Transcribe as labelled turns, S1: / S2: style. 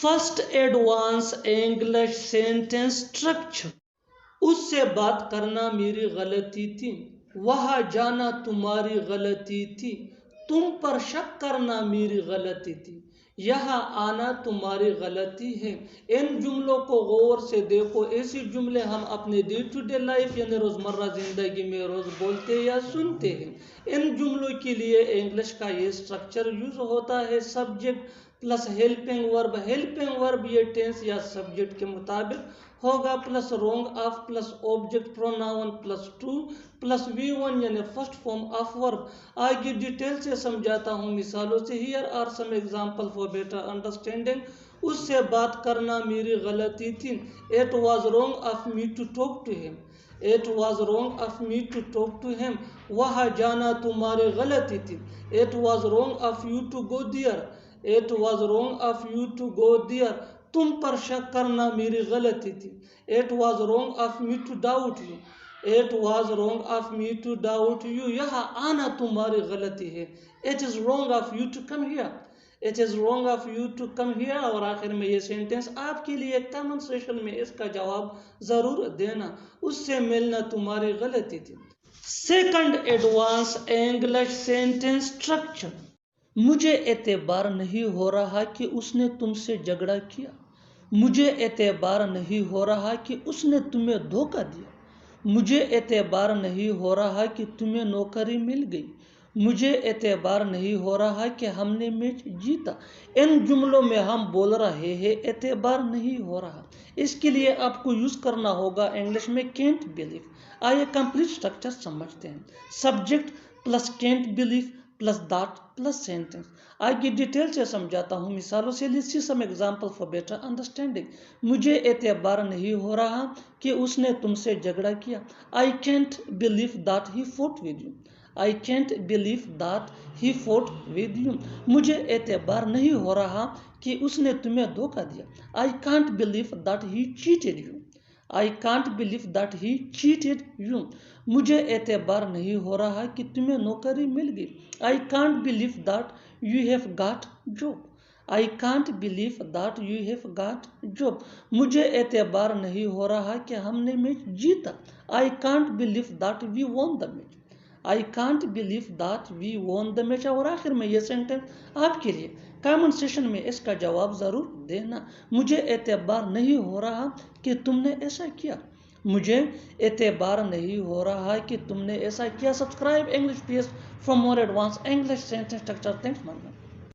S1: First advance English sentence structure. उससे बात करना मेरी गलती थी, वहां जाना तुम्हारी गलती थी, तुम पर शक करना मेरी गलती थी, यहाँ आना तुम्हारी गलती है। इन जुमलों को गौर से देखो। ऐसे जुमले हम अपने डे टू डे लाइफ यानी रोज़मर्रा ज़िंदगी में रोज़ बोलते या सुनते हैं। इन जुमलों के लिए इंग्लिश का ये स्ट्रक्चर यूज होता है, subject plus helping verb. Helping verb ये टेंस या सब्जेक्ट के मुताबिक होगा, plus wrong of plus object pronoun plus to plus V1 यानी फर्स्ट फॉर्म ऑफ वर्ब। आगे डिटेल से समझाता हूँ मिसालों से। Here are some example for better understanding. उससे बात करना मेरी गलती थी। It was wrong of me to talk to him. It was wrong of me to talk to him. वहाँ जाना तुम्हारी गलती थी। It was wrong of you to go there. It was wrong of you to go there. तुम पर शक करना मेरी गलती थी। It was wrong of me to doubt you. It was wrong of me to doubt you. यहाँ आना तुम्हारी गलती है। It is wrong of you to come here. It is wrong of you to come here. और आखिर में ये sentence आपके लिए कमेंट सेक्शन में इसका जवाब जरूर देना। उससे मिलना तुम्हारी गलती थी। Second advance English sentence structure. मुझे एतबार नहीं हो रहा कि उसने तुमसे झगड़ा किया। मुझे एतबार नहीं हो रहा कि उसने तुम्हें धोखा दिया। मुझे एतबार नहीं हो रहा कि तुम्हें नौकरी मिल गई। मुझे एतबार नहीं हो रहा कि हमने मैच जीता। इन जुमलों में हम बोल रहे हैं एतबार नहीं हो रहा। इसके लिए आपको यूज करना होगा इंग्लिश में कैंट बिलीव। आइए कंप्लीट स्ट्रक्चर समझते हैं। Subject plus can't believe plus that plus sentence. आगे डिटेल से समझाता हूँ मिसालों से। Let's see some example for better understanding. मुझे एतबार नहीं हो रहा कि उसने तुमसे झगड़ा किया। I can't believe that he fought with you. I can't believe that he fought with you. मुझे एतबार नहीं हो रहा कि उसने तुम्हें धोखा दिया। आई can't believe that he cheated you. I can't believe that he cheated you. मुझे एतबार नहीं हो रहा कि तुम्हें नौकरी मिल गई। I can't believe that you have got job. I can't believe that you have got job. मुझे एतबार नहीं हो रहा कि हमने मैच जीता। I can't believe that we won the match. I can't believe that we won the match. और आखिर में ये सेंटेंस आपके लिए कमेंट सेक्शन में इसका जवाब जरूर देना। मुझे एतबार नहीं हो रहा कि तुमने ऐसा किया। मुझे एतबार नहीं हो रहा कि तुमने ऐसा किया। Subscribe English PS for more advance English sentence structure. Thanks.